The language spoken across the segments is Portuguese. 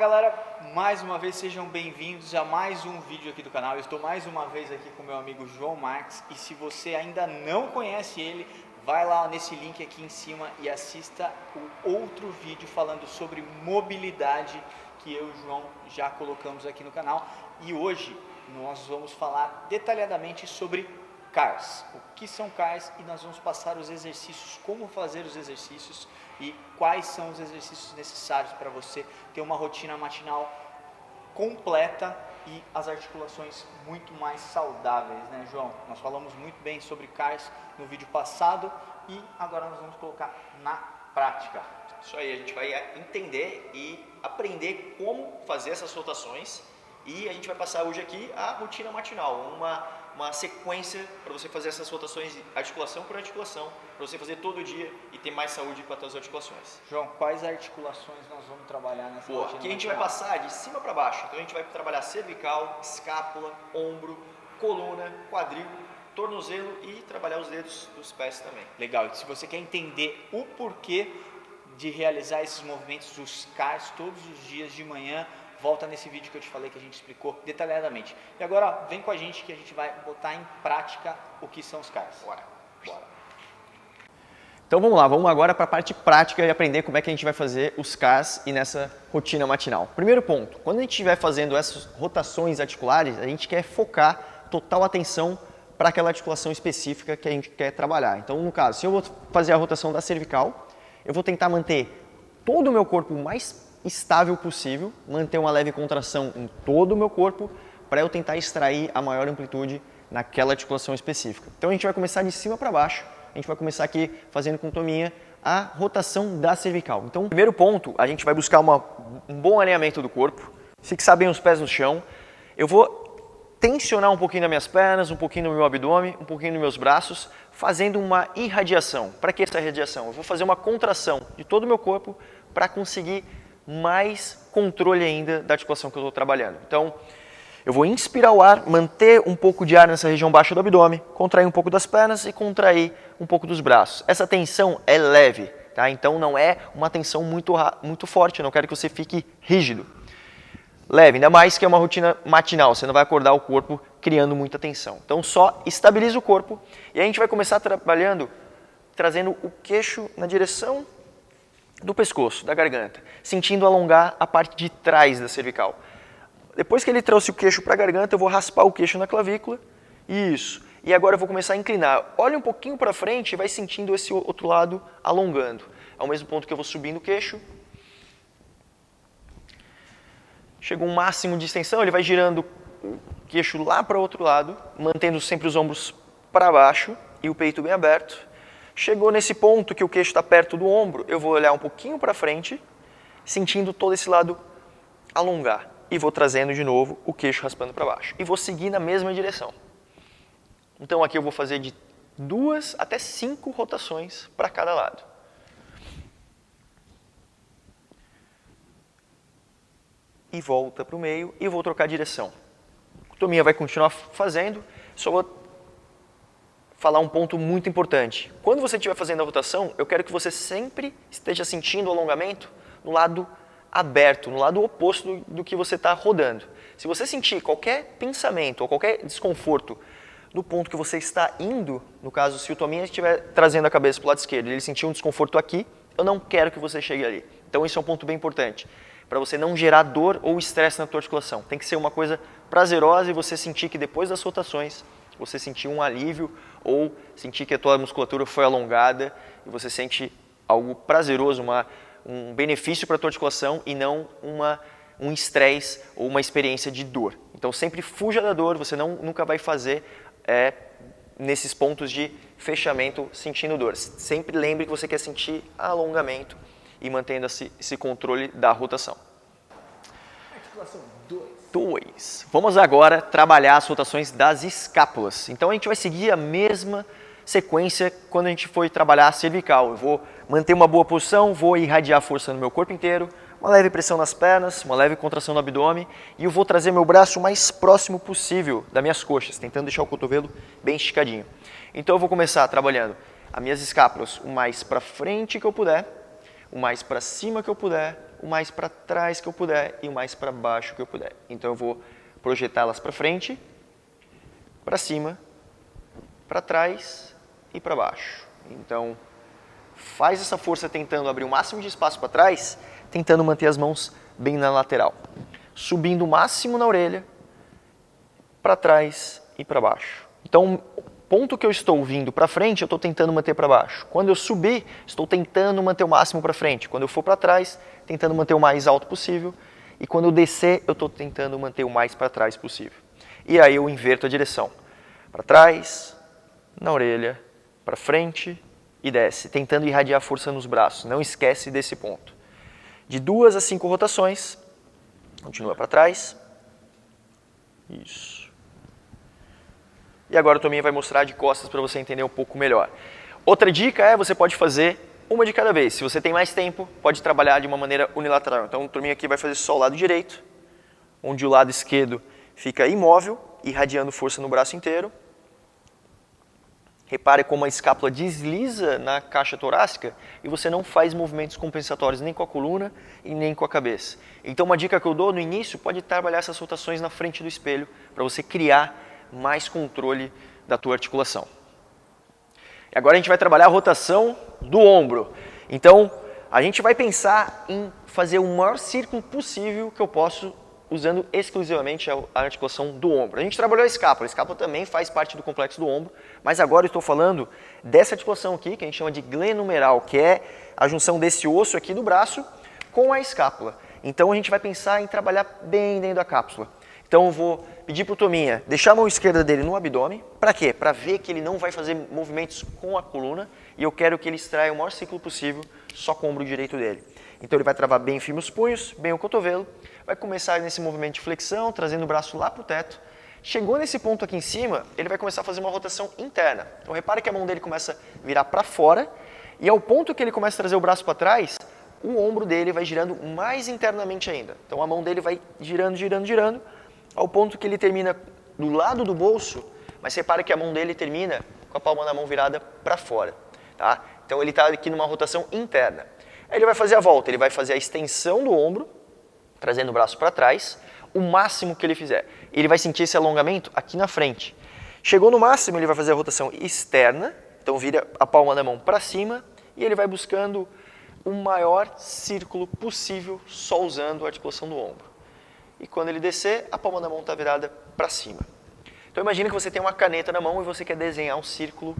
Galera, mais uma vez sejam bem-vindos a mais um vídeo aqui do canal. Eu estou mais uma vez aqui com meu amigo João Marques e se você ainda não conhece ele, vai lá nesse link aqui em cima e assista o outro vídeo falando sobre mobilidade que eu e o João já colocamos aqui no canal. E hoje nós vamos falar detalhadamente sobre CARs, o que são CARs, e nós vamos passar os exercícios, como fazer os exercícios e quais são os exercícios necessários para você ter uma rotina matinal completa e as articulações muito mais saudáveis, né, João? Nós falamos muito bem sobre CARs no vídeo passado e agora nós vamos colocar na prática. Isso aí, a gente vai entender e aprender como fazer essas rotações e a gente vai passar hoje aqui a rotina matinal, uma sequência para você fazer essas rotações articulação por articulação, para você fazer todo dia e ter mais saúde para as suas articulações. João, quais articulações nós vamos trabalhar nessa rotina Aqui a gente matinal? vai passar de cima para baixo, então a gente vai trabalhar cervical, escápula, ombro, coluna, quadril, tornozelo e trabalhar os dedos dos pés também. Legal, e se você quer entender o porquê de realizar esses movimentos dos CARs todos os dias de manhã, volta nesse vídeo que eu te falei que a gente explicou detalhadamente. E agora vem com a gente que a gente vai botar em prática o que são os CARs. Bora. Então vamos lá, vamos agora para a parte prática e aprender como é que a gente vai fazer os CARs e nessa rotina matinal. Primeiro ponto, quando a gente estiver fazendo essas rotações articulares, a gente quer focar total atenção para aquela articulação específica que a gente quer trabalhar. Então no caso, se eu vou fazer a rotação da cervical, eu vou tentar manter todo o meu corpo o mais estável possível, manter uma leve contração em todo o meu corpo para eu tentar extrair a maior amplitude naquela articulação específica. Então a gente vai começar de cima para baixo, a gente vai começar aqui fazendo com Tominha a rotação da cervical. Então, primeiro ponto, a gente vai buscar um bom alinhamento do corpo, fixar bem os pés no chão. Eu vou tensionar um pouquinho nas minhas pernas, um pouquinho no meu abdômen, um pouquinho nos meus braços, fazendo uma irradiação. Para que essa irradiação? Eu vou fazer uma contração de todo o meu corpo para conseguir mais controle ainda da articulação que eu estou trabalhando. Então, eu vou inspirar o ar, manter um pouco de ar nessa região baixa do abdômen, contrair um pouco das pernas e contrair um pouco dos braços. Essa tensão é leve, tá? Então não é uma tensão muito forte, eu não quero que você fique rígido. Leve, ainda mais que é uma rotina matinal, você não vai acordar o corpo criando muita tensão. Então só estabiliza o corpo e a gente vai começar trabalhando, trazendo o queixo na direção do pescoço, da garganta, sentindo alongar a parte de trás da cervical. Depois que ele trouxe o queixo para a garganta, eu vou raspar o queixo na clavícula, isso. E agora eu vou começar a inclinar. Olha um pouquinho para frente e vai sentindo esse outro lado alongando. Ao mesmo ponto que eu vou subindo o queixo. Chega um máximo de extensão, ele vai girando o queixo lá para o outro lado, mantendo sempre os ombros para baixo e o peito bem aberto. Chegou nesse ponto que o queixo está perto do ombro, eu vou olhar um pouquinho para frente, sentindo todo esse lado alongar. E vou trazendo de novo o queixo raspando para baixo. E vou seguir na mesma direção. Então aqui eu vou fazer de 2 até 5 rotações para cada lado. E volta para o meio e vou trocar a direção. A Tominha vai continuar fazendo, só vou falar um ponto muito importante. Quando você estiver fazendo a rotação, eu quero que você sempre esteja sentindo o alongamento no lado aberto, no lado oposto do que você está rodando. Se você sentir qualquer pensamento ou qualquer desconforto no ponto que você está indo, no caso, se o Tominha estiver trazendo a cabeça para o lado esquerdo e ele sentir um desconforto aqui, eu não quero que você chegue ali. Então esse é um ponto bem importante, para você não gerar dor ou estresse na tua articulação. Tem que ser uma coisa prazerosa e você sentir que depois das rotações, você sentir um alívio ou sentir que a tua musculatura foi alongada e você sente algo prazeroso, um benefício para a tua articulação e não um estresse ou uma experiência de dor. Então sempre fuja da dor, você nunca vai fazer nesses pontos de fechamento sentindo dor. Sempre lembre que você quer sentir alongamento e mantendo esse controle da rotação. Articulação 2. Vamos agora trabalhar as rotações das escápulas. Então a gente vai seguir a mesma sequência quando a gente for trabalhar a cervical. Eu vou manter uma boa posição, vou irradiar força no meu corpo inteiro, uma leve pressão nas pernas, uma leve contração no abdômen e eu vou trazer meu braço o mais próximo possível das minhas coxas, tentando deixar o cotovelo bem esticadinho. Então eu vou começar trabalhando as minhas escápulas o mais para frente que eu puder, o mais para cima que eu puder o mais para trás que eu puder e o mais para baixo que eu puder. Então eu vou projetá-las para frente, para cima, para trás e para baixo. Então faz essa força tentando abrir o máximo de espaço para trás, tentando manter as mãos bem na lateral. Subindo o máximo na orelha, para trás e para baixo. Então, o ponto que eu estou vindo para frente, eu estou tentando manter para baixo. Quando eu subir, estou tentando manter o máximo para frente. Quando eu for para trás, tentando manter o mais alto possível. E quando eu descer, eu estou tentando manter o mais para trás possível. E aí eu inverto a direção. Para trás, na orelha, para frente e desce, tentando irradiar força nos braços. Não esquece desse ponto. De 2 a 5 rotações, continua para trás. Isso. E agora o Tominha vai mostrar de costas para você entender um pouco melhor. Outra dica é, você pode fazer uma de cada vez. Se você tem mais tempo, pode trabalhar de uma maneira unilateral. Então o Tominha aqui vai fazer só o lado direito, onde o lado esquerdo fica imóvel, irradiando força no braço inteiro. Repare como a escápula desliza na caixa torácica e você não faz movimentos compensatórios nem com a coluna e nem com a cabeça. Então uma dica que eu dou no início, pode trabalhar essas rotações na frente do espelho para você criar mais controle da tua articulação. E agora a gente vai trabalhar a rotação do ombro. Então a gente vai pensar em fazer o maior círculo possível que eu posso, usando exclusivamente a articulação do ombro. A gente trabalhou a escápula também faz parte do complexo do ombro, mas agora eu estou falando dessa articulação aqui, que a gente chama de glenohumeral, que é a junção desse osso aqui do braço com a escápula. Então a gente vai pensar em trabalhar bem dentro da cápsula. Então eu vou pedir para o Tominha deixar a mão esquerda dele no abdômen. Para quê? Para ver que ele não vai fazer movimentos com a coluna e eu quero que ele extraia o maior ciclo possível só com o ombro direito dele. Então ele vai travar bem firme os punhos, bem o cotovelo, vai começar nesse movimento de flexão, trazendo o braço lá para o teto. Chegou nesse ponto aqui em cima, ele vai começar a fazer uma rotação interna. Então repare que a mão dele começa a virar para fora e ao ponto que ele começa a trazer o braço para trás, o ombro dele vai girando mais internamente ainda. Então a mão dele vai girando, girando, girando, ao ponto que ele termina do lado do bolso, mas repare que a mão dele termina com a palma da mão virada para fora. Tá? Então ele está aqui numa rotação interna. Aí ele vai fazer a volta, ele vai fazer a extensão do ombro, trazendo o braço para trás, o máximo que ele fizer. Ele vai sentir esse alongamento aqui na frente. Chegou no máximo, ele vai fazer a rotação externa, então vira a palma da mão para cima e ele vai buscando o maior círculo possível só usando a articulação do ombro. E quando ele descer, a palma da mão está virada para cima. Então imagina que você tem uma caneta na mão e você quer desenhar um círculo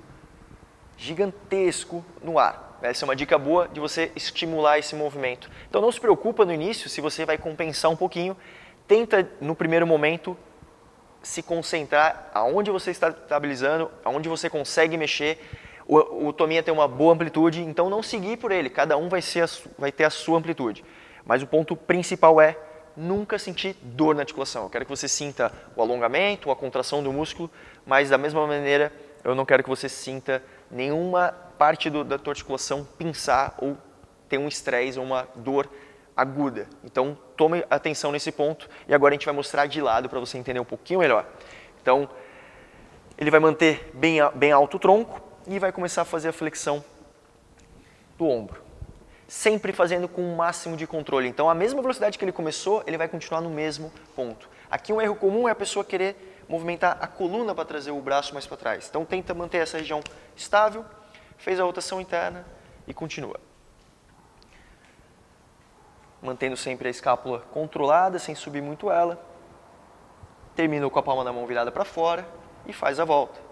gigantesco no ar. Essa é uma dica boa de você estimular esse movimento. Então não se preocupa no início se você vai compensar um pouquinho. Tenta no primeiro momento se concentrar aonde você está estabilizando, aonde você consegue mexer. O Tominha tem uma boa amplitude, então não seguir por ele. Cada um vai ter a sua amplitude. Mas o ponto principal é nunca sentir dor na articulação. Eu quero que você sinta o alongamento, a contração do músculo, mas da mesma maneira eu não quero que você sinta nenhuma parte da tua articulação pinçar ou ter um estresse ou uma dor aguda. Então tome atenção nesse ponto e agora a gente vai mostrar de lado para você entender um pouquinho melhor. Então ele vai manter bem alto o tronco e vai começar a fazer a flexão do ombro. Sempre fazendo com o máximo de controle. Então, a mesma velocidade que ele começou, ele vai continuar no mesmo ponto. Aqui um erro comum é a pessoa querer movimentar a coluna para trazer o braço mais para trás. Então, tenta manter essa região estável, fez a rotação interna e continua. Mantendo sempre a escápula controlada, sem subir muito ela. Termina com a palma da mão virada para fora e faz a volta.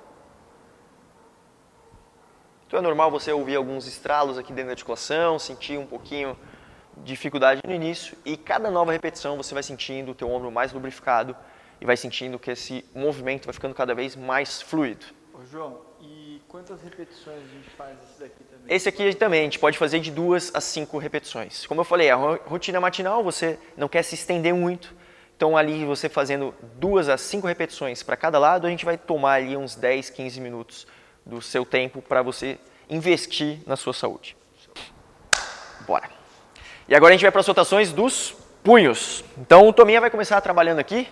Então é normal você ouvir alguns estralos aqui dentro da articulação, sentir um pouquinho de dificuldade no início e cada nova repetição você vai sentindo o teu ombro mais lubrificado e vai sentindo que esse movimento vai ficando cada vez mais fluido. Ô João, e quantas repetições a gente faz esse daqui também? Esse aqui também, a gente pode fazer de 2 a 5 repetições. Como eu falei, a rotina matinal você não quer se estender muito, então ali você fazendo 2 a 5 repetições para cada lado, a gente vai tomar ali uns 10, 15 minutos do seu tempo para você investir na sua saúde. Bora! E agora a gente vai para as rotações dos punhos. Então o Tominha vai começar trabalhando aqui,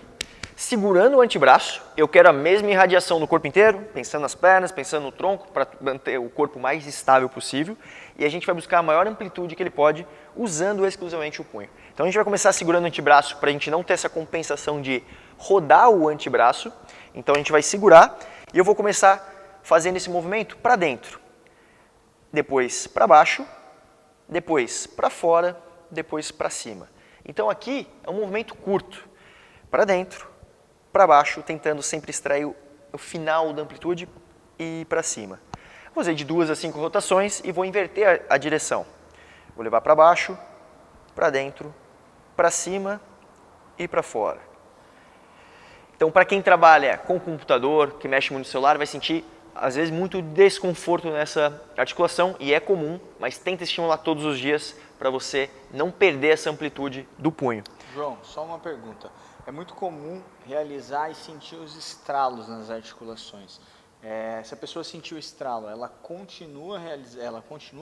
segurando o antebraço. Eu quero a mesma irradiação no corpo inteiro, pensando nas pernas, pensando no tronco, para manter o corpo mais estável possível. E a gente vai buscar a maior amplitude que ele pode, usando exclusivamente o punho. Então a gente vai começar segurando o antebraço para a gente não ter essa compensação de rodar o antebraço. Então a gente vai segurar e eu vou começar fazendo esse movimento para dentro. Depois para baixo, depois para fora, depois para cima. Então aqui é um movimento curto, para dentro, para baixo, tentando sempre extrair o final da amplitude e para cima. Vou fazer de 2 a 5 rotações e vou inverter a direção. Vou levar para baixo, para dentro, para cima e para fora. Então, para quem trabalha com computador, que mexe muito no celular, vai sentir, às vezes, muito desconforto nessa articulação, e é comum, mas tenta estimular todos os dias para você não perder essa amplitude do punho. João, só uma pergunta. É muito comum realizar e sentir os estralos nas articulações. Se a pessoa sentir o estralo, ela continua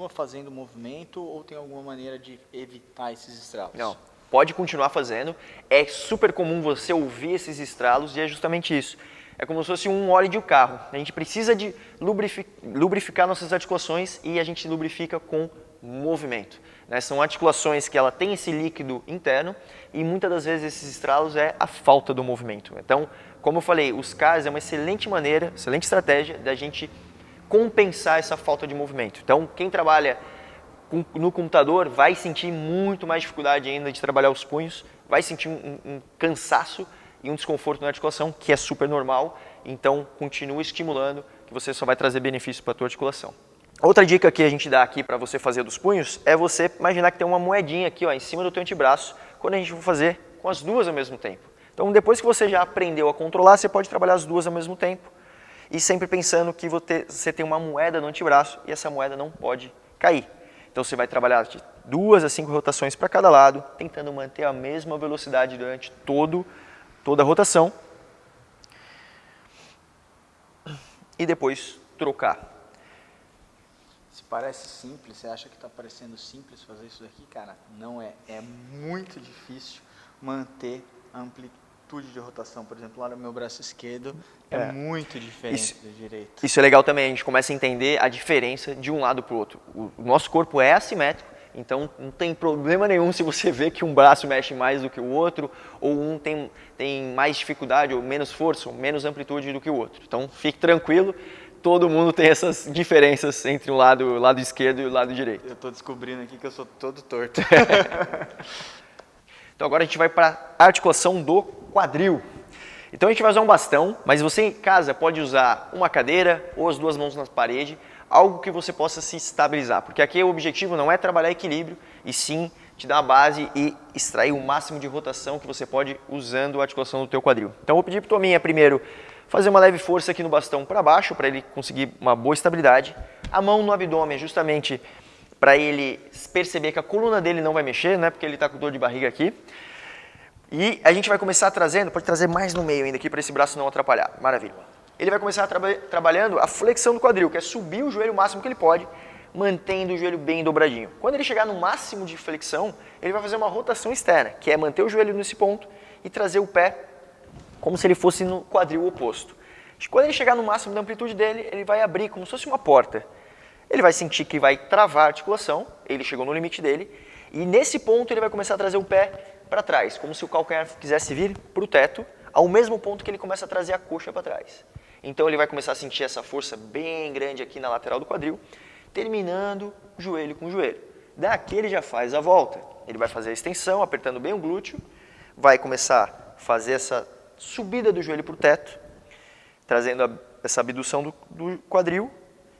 fazendo o movimento ou tem alguma maneira de evitar esses estralos? Não, pode continuar fazendo. É super comum você ouvir esses estralos e é justamente isso. É como se fosse um óleo de um carro. A gente precisa de lubrificar nossas articulações e a gente lubrifica com movimento. São articulações que ela tem esse líquido interno e muitas das vezes esses estralos é a falta do movimento. Então, como eu falei, os CARs é uma excelente maneira, excelente estratégia da gente compensar essa falta de movimento. Então, quem trabalha no computador vai sentir muito mais dificuldade ainda de trabalhar os punhos, vai sentir um cansaço e um desconforto na articulação, que é super normal. Então, continue estimulando, que você só vai trazer benefício para a tua articulação. Outra dica que a gente dá aqui para você fazer dos punhos é você imaginar que tem uma moedinha aqui, ó, em cima do teu antebraço, quando a gente for fazer com as duas ao mesmo tempo. Então, depois que você já aprendeu a controlar, você pode trabalhar as duas ao mesmo tempo e sempre pensando que você tem uma moeda no antebraço e essa moeda não pode cair. Então, você vai trabalhar de 2 a 5 rotações para cada lado, tentando manter a mesma velocidade durante toda a rotação e depois trocar. Se parece simples, você acha que está parecendo simples fazer isso daqui? Cara, não é. É muito difícil manter a amplitude de rotação. Por exemplo, lá no meu braço esquerdo é muito diferente do direito. Isso é legal também, a gente começa a entender a diferença de um lado para o outro. O nosso corpo é assimétrico, então não tem problema nenhum se você vê que um braço mexe mais do que o outro, ou um tem mais dificuldade, ou menos força, ou menos amplitude do que o outro. Então fique tranquilo. Todo mundo tem essas diferenças entre o lado esquerdo e o lado direito. Eu estou descobrindo aqui que eu sou todo torto. Então agora a gente vai para a articulação do quadril. Então a gente vai usar um bastão, mas você em casa pode usar uma cadeira ou as duas mãos na parede, algo que você possa se estabilizar. Porque aqui o objetivo não é trabalhar equilíbrio, e sim te dar a base e extrair o máximo de rotação que você pode usando a articulação do teu quadril. Então eu vou pedir para o Tominha primeiro fazer uma leve força aqui no bastão para baixo, para ele conseguir uma boa estabilidade. A mão no abdômen, justamente para ele perceber que a coluna dele não vai mexer, né, porque ele está com dor de barriga aqui. E a gente vai começar trazendo, pode trazer mais no meio ainda aqui para esse braço não atrapalhar. Maravilha. Ele vai começar trabalhando a flexão do quadril, que é subir o joelho o máximo que ele pode, mantendo o joelho bem dobradinho. Quando ele chegar no máximo de flexão, ele vai fazer uma rotação externa, que é manter o joelho nesse ponto e trazer o pé como se ele fosse no quadril oposto. Quando ele chegar no máximo da amplitude dele, ele vai abrir como se fosse uma porta. Ele vai sentir que vai travar a articulação, ele chegou no limite dele, e nesse ponto ele vai começar a trazer o pé para trás, como se o calcanhar quisesse vir para o teto, ao mesmo ponto que ele começa a trazer a coxa para trás. Então ele vai começar a sentir essa força bem grande aqui na lateral do quadril, terminando joelho com joelho. Daqui ele já faz a volta. Ele vai fazer a extensão, apertando bem o glúteo, vai começar a fazer essa subida do joelho para o teto, trazendo essa abdução do quadril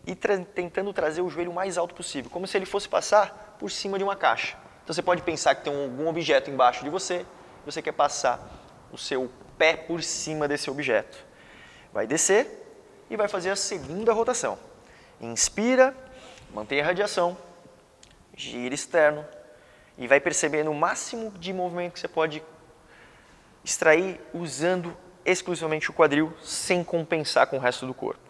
e tentando trazer o joelho o mais alto possível, como se ele fosse passar por cima de uma caixa. Então você pode pensar que tem algum objeto embaixo de você, você quer passar o seu pé por cima desse objeto. Vai descer e vai fazer a segunda rotação. Inspira, mantém a radiação, gira externo e vai percebendo o máximo de movimento que você pode extrair usando exclusivamente o quadril, sem compensar com o resto do corpo.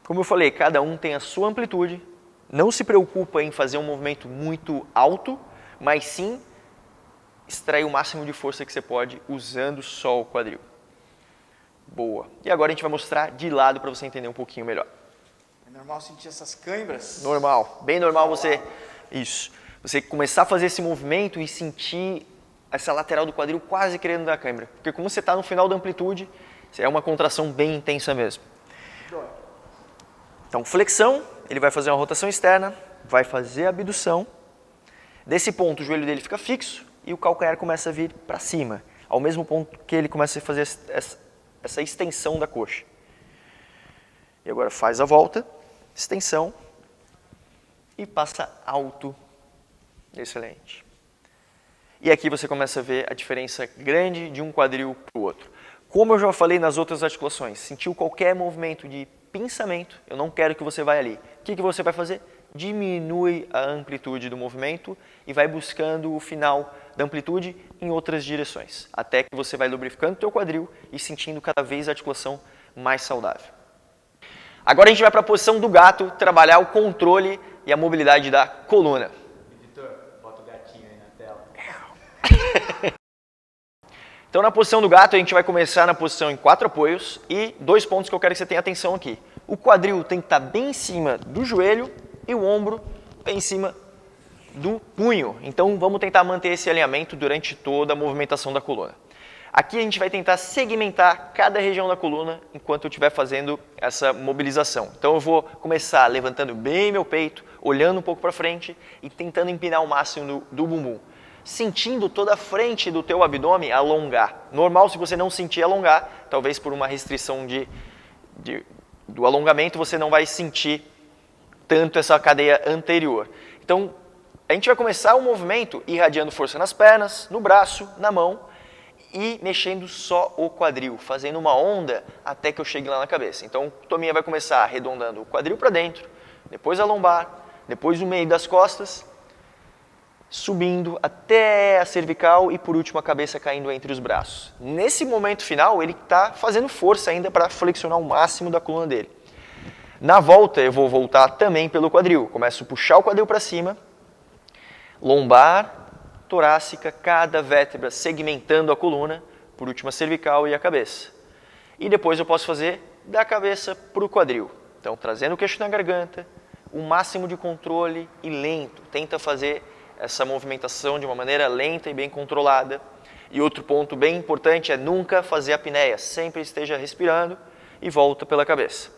Como eu falei, cada um tem a sua amplitude, não se preocupa em fazer um movimento muito alto, mas sim extrair o máximo de força que você pode usando só o quadril. Boa. E agora a gente vai mostrar de lado para você entender um pouquinho melhor. É normal sentir essas câimbras? Normal, bem normal você... Isso. Você começar a fazer esse movimento e sentir essa lateral do quadril quase querendo dar câimbra. Porque como você está no final da amplitude, é uma contração bem intensa mesmo. Então, flexão, ele vai fazer uma rotação externa, vai fazer a abdução. Desse ponto, o joelho dele fica fixo e o calcanhar começa a vir para cima, ao mesmo ponto que ele começa a fazer essa extensão da coxa. E agora faz a volta, extensão e passa alto. Excelente. E aqui você começa a ver a diferença grande de um quadril para o outro. Como eu já falei nas outras articulações, sentiu qualquer movimento de pinçamento, eu não quero que você vá ali. O que você vai fazer? Diminui a amplitude do movimento e vai buscando o final da amplitude em outras direções, até que você vai lubrificando o teu quadril e sentindo cada vez a articulação mais saudável. Agora a gente vai para a posição do gato, trabalhar o controle e a mobilidade da coluna. Vitor, bota o gatinho aí na tela. Então na posição do gato a gente vai começar na posição em 4 apoios e 2 pontos que eu quero que você tenha atenção aqui. O quadril tem que estar bem em cima do joelho e o ombro bem em cima do punho. Então vamos tentar manter esse alinhamento durante toda a movimentação da coluna. Aqui a gente vai tentar segmentar cada região da coluna enquanto eu estiver fazendo essa mobilização. Então eu vou começar levantando bem meu peito, olhando um pouco para frente e tentando empinar o máximo do bumbum. Sentindo toda a frente do teu abdômen alongar. Normal se você não sentir alongar, talvez por uma restrição do alongamento você não vai sentir tanto essa cadeia anterior. Então a gente vai começar o movimento irradiando força nas pernas, no braço, na mão e mexendo só o quadril, fazendo uma onda até que eu chegue lá na cabeça. Então o Tominha vai começar arredondando o quadril para dentro, depois a lombar, depois o meio das costas, subindo até a cervical e por último a cabeça caindo entre os braços. Nesse momento final ele está fazendo força ainda para flexionar o máximo da coluna dele. Na volta eu vou voltar também pelo quadril, começo a puxar o quadril para cima, lombar, torácica, cada vértebra segmentando a coluna, por último a cervical e a cabeça. E depois eu posso fazer da cabeça para o quadril. Então trazendo o queixo na garganta, o máximo de controle e lento, tenta fazer essa movimentação de uma maneira lenta e bem controlada. E outro ponto bem importante é nunca fazer a apneia, sempre esteja respirando e volta pela cabeça.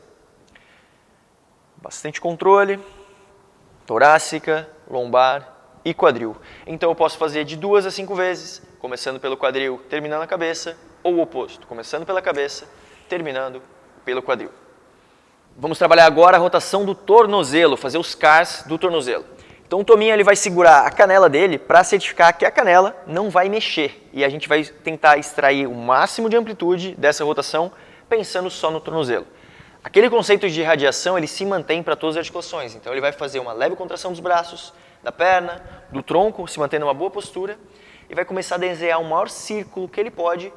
Bastante controle, torácica, lombar e quadril. Então eu posso fazer de 2 a 5 vezes, começando pelo quadril, terminando a cabeça, ou o oposto, começando pela cabeça, terminando pelo quadril. Vamos trabalhar agora a rotação do tornozelo, fazer os CARs do tornozelo. Então o Tominha ele vai segurar a canela dele para certificar que a canela não vai mexer. E a gente vai tentar extrair o máximo de amplitude dessa rotação pensando só no tornozelo. Aquele conceito de irradiação ele se mantém para todas as articulações. Então ele vai fazer uma leve contração dos braços, da perna, do tronco, se mantendo uma boa postura e vai começar a desenhar o maior círculo que ele pode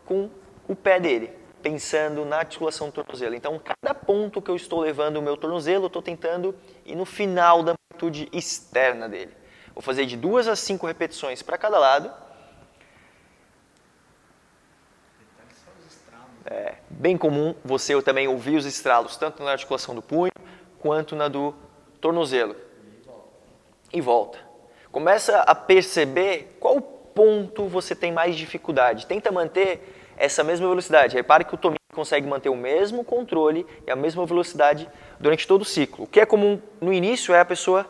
com o pé dele, pensando na articulação do tornozelo. Então, cada ponto que eu estou levando o meu tornozelo, eu estou tentando ir no final da amplitude externa dele. Vou fazer de 2 a 5 repetições para cada lado. É bem comum você também ouvir os estralos, tanto na articulação do punho, quanto na do tornozelo. E volta. Começa a perceber qual ponto você tem mais dificuldade. Tenta manter essa mesma velocidade. Repare que o Tominha consegue manter o mesmo controle e a mesma velocidade durante todo o ciclo. O que é comum no início é a pessoa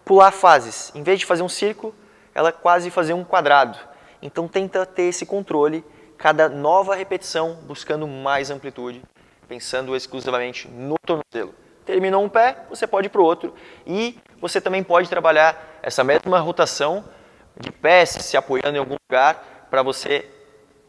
pular fases. Em vez de fazer um círculo, ela quase fazer um quadrado. Então tenta ter esse controle, cada nova repetição buscando mais amplitude, pensando exclusivamente no tornozelo. Terminou um pé, você pode ir para o outro e você também pode trabalhar essa mesma rotação de pés se apoiando em algum lugar para você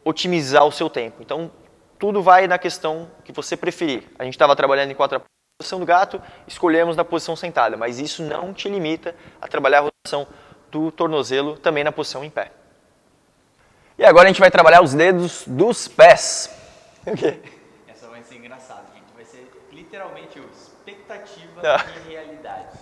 otimizar o seu tempo. Então, tudo vai na questão que você preferir. A gente estava trabalhando em 4 apoios na posição do gato, escolhemos na posição sentada, mas isso não te limita a trabalhar a rotação do tornozelo também na posição em pé. E agora a gente vai trabalhar os dedos dos pés. O quê? Essa vai ser engraçada, gente. Vai ser literalmente o expectativa e realidade.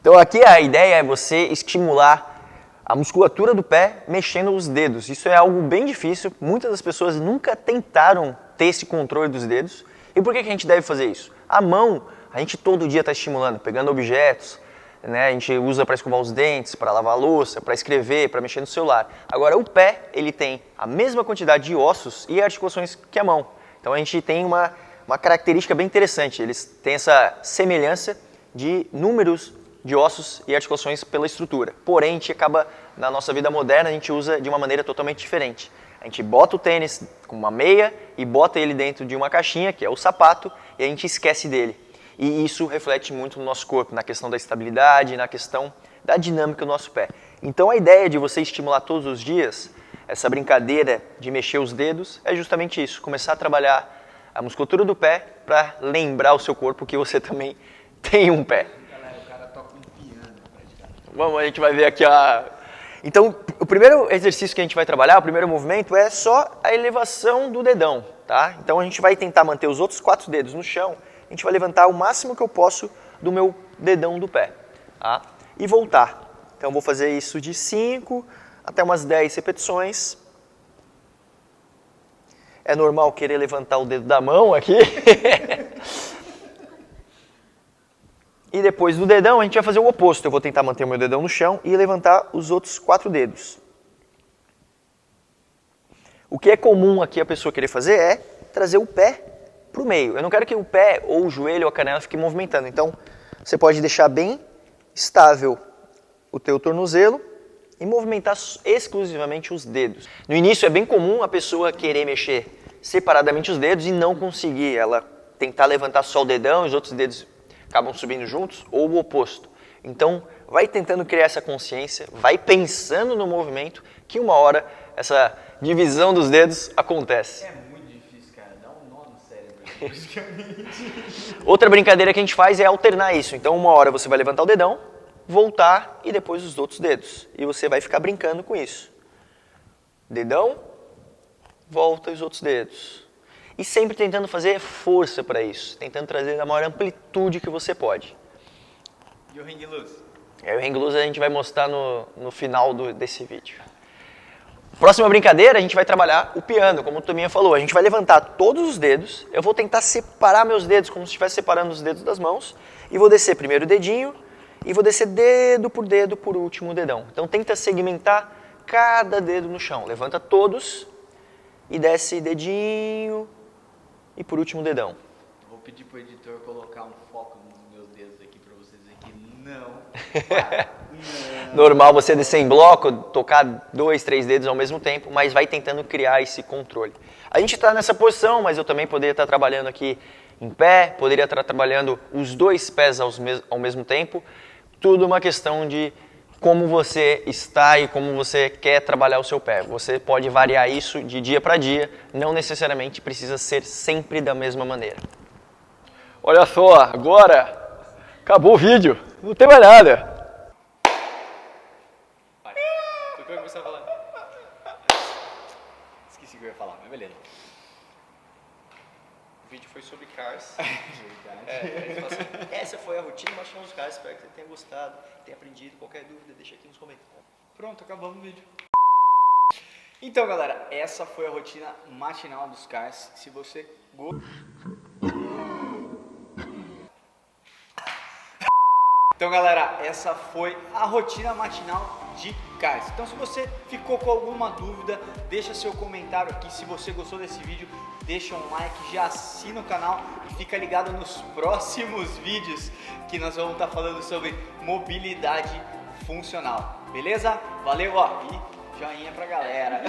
Então aqui a ideia é você estimular a musculatura do pé mexendo os dedos. Isso é algo bem difícil, muitas das pessoas nunca tentaram ter esse controle dos dedos. E por que a gente deve fazer isso? A mão, a gente todo dia está estimulando, pegando objetos, né? A gente usa para escovar os dentes, para lavar a louça, para escrever, para mexer no celular. Agora o pé, ele tem a mesma quantidade de ossos e articulações que a mão. Então a gente tem uma característica bem interessante, eles têm essa semelhança de números de ossos e articulações pela estrutura. Porém, a gente acaba, na nossa vida moderna, a gente usa de uma maneira totalmente diferente. A gente bota o tênis com uma meia e bota ele dentro de uma caixinha, que é o sapato, e a gente esquece dele. E isso reflete muito no nosso corpo, na questão da estabilidade, na questão da dinâmica do nosso pé. Então a ideia de você estimular todos os dias, essa brincadeira de mexer os dedos, é justamente isso, começar a trabalhar a musculatura do pé para lembrar o seu corpo que você também tem um pé. Galera, o cara toca um piano praticamente. Vamos, a gente vai ver aqui a... Então, o primeiro exercício que a gente vai trabalhar, o primeiro movimento é só a elevação do dedão, tá? Então a gente vai tentar manter os outros 4 dedos no chão, a gente vai levantar o máximo que eu posso do meu dedão do pé, tá? E voltar. Então eu vou fazer isso de 5 até umas 10 repetições. É normal querer levantar o dedo da mão aqui. E depois do dedão, a gente vai fazer o oposto. Eu vou tentar manter o meu dedão no chão e levantar os outros 4 dedos. O que é comum aqui a pessoa querer fazer é trazer o pé para o meio. Eu não quero que o pé, ou o joelho, ou a canela fique movimentando. Então, você pode deixar bem estável o teu tornozelo e movimentar exclusivamente os dedos. No início é bem comum a pessoa querer mexer separadamente os dedos e não conseguir. Ela tentar levantar só o dedão e os outros dedos acabam subindo juntos, ou o oposto. Então, vai tentando criar essa consciência, vai pensando no movimento, que uma hora essa divisão dos dedos acontece. É muito difícil, cara. Dá um nó no cérebro, praticamente. Outra brincadeira que a gente faz é alternar isso. Então, uma hora você vai levantar o dedão, voltar e depois os outros dedos. E você vai ficar brincando com isso. Dedão, volta e os outros dedos. E sempre tentando fazer força para isso, tentando trazer a maior amplitude que você pode. E o hang loose? O hang loose a gente vai mostrar no final desse vídeo. Próxima brincadeira, a gente vai trabalhar o piano, como o Tominha falou. A gente vai levantar todos os dedos, eu vou tentar separar meus dedos, como se estivesse separando os dedos das mãos, e vou descer primeiro o dedinho, e vou descer dedo, por último o dedão. Então tenta segmentar cada dedo no chão. Levanta todos, e desce dedinho, e por último o dedão. Vou pedir pro editor colocar um foco nos meus dedos aqui pra vocês verem que não. Normal você descer em bloco, tocar 2, 3 dedos ao mesmo tempo, mas vai tentando criar esse controle. A gente está nessa posição, mas eu também poderia estar trabalhando aqui em pé, poderia estar trabalhando os 2 pés ao mesmo tempo. Tudo uma questão de como você está e como você quer trabalhar o seu pé. Você pode variar isso de dia para dia, não necessariamente precisa ser sempre da mesma maneira. Olha só, agora acabou o vídeo, não tem mais nada. Vai. O que eu ia começar a falar? Esqueci o que eu ia falar, mas beleza. O vídeo foi sobre Cars. Verdade. Essa foi a rotina matinal dos Cars. Espero que você tenha gostado, tenha aprendido. Qualquer dúvida, deixa aqui nos comentários. Pronto, acabamos o vídeo. Então, galera, essa foi a rotina matinal dos Cars. Se você Então, galera, essa foi a rotina matinal de Cars. Então, se você ficou com alguma dúvida, deixa seu comentário aqui. Se você gostou desse vídeo, deixa um like, já assina o canal e fica ligado nos próximos vídeos que nós vamos estar falando sobre mobilidade funcional. Beleza? Valeu, ó, e joinha pra galera.